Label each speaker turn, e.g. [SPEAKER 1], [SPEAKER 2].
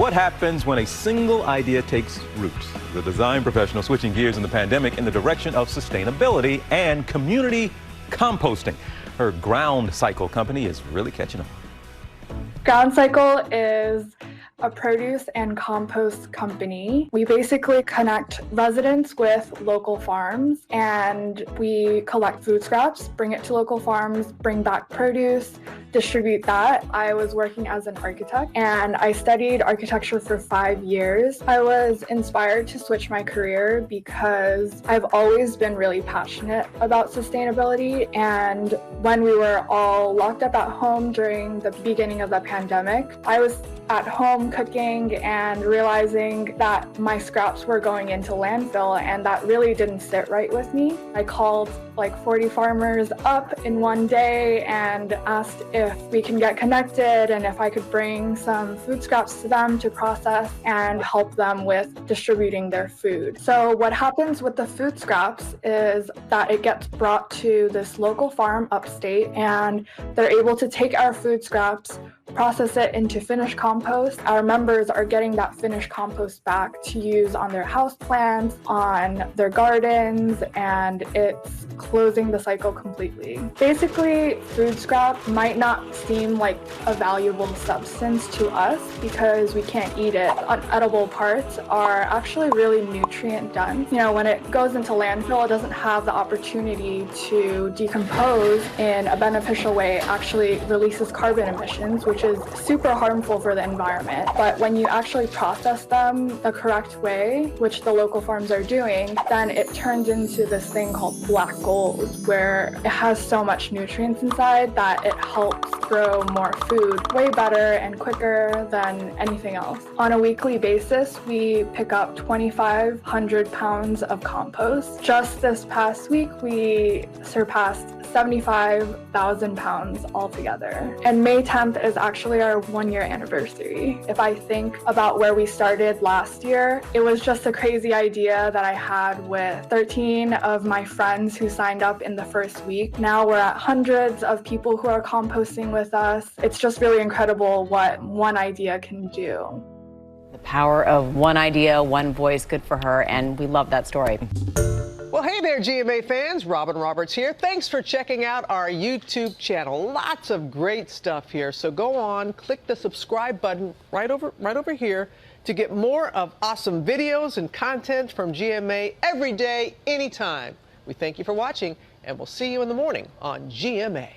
[SPEAKER 1] What happens when a single idea takes root? The design professional switching gears in the pandemic in the direction of sustainability and community composting. Her Groundcycle company is really catching on.
[SPEAKER 2] Groundcycle is a produce and compost company. We basically connect residents with local farms, and we collect food scraps, bring it to local farms, bring back produce, distribute that. I was working as an architect, and I studied architecture for 5 years. I was inspired to switch my career because I've always been really passionate about sustainability, and when we were all locked up at home during the beginning of the pandemic, I was at home cooking and realizing that my scraps were going into landfill, and that really didn't sit right with me. I called like 40 farmers up in one day and asked if we can get connected and if I could bring some food scraps to them to process and help them with distributing their food. So what happens with the food scraps is that it gets brought to this local farm upstate, and they're able to take our food scraps, process it into finished compost. Our members are getting that finished compost back to use on their house plants, on their gardens, and it's closing the cycle completely. Basically, food scrap might not seem like a valuable substance to us because we can't eat it. Unedible parts are actually really nutrient dense. You know, when it goes into landfill, it doesn't have the opportunity to decompose in a beneficial way. It actually releases carbon emissions, which is super harmful for the environment. But when you actually process them the correct way, which the local farms are doing, then it turns into this thing called black gold, where it has so much nutrients inside that it helps grow more food way better and quicker than anything else. On a weekly basis, we pick up 2,500 pounds of compost. Just this past week, we surpassed 75,000 pounds altogether. And May 10th is actually our 1-year anniversary. If I think about where we started last year, it was just a crazy idea that I had with 13 of my friends who signed up in the first week. Now we're at hundreds of people who are composting with us. It's just really incredible what one idea can do.
[SPEAKER 3] The power of one idea, one voice, good for her, and we love that story.
[SPEAKER 4] Well, hey there, GMA fans. Robin Roberts here. Thanks for checking out our YouTube channel. Lots of great stuff here. So go on, click the subscribe button right over here to get more of awesome videos and content from GMA every day, anytime. We thank you for watching, and we'll see you in the morning on GMA.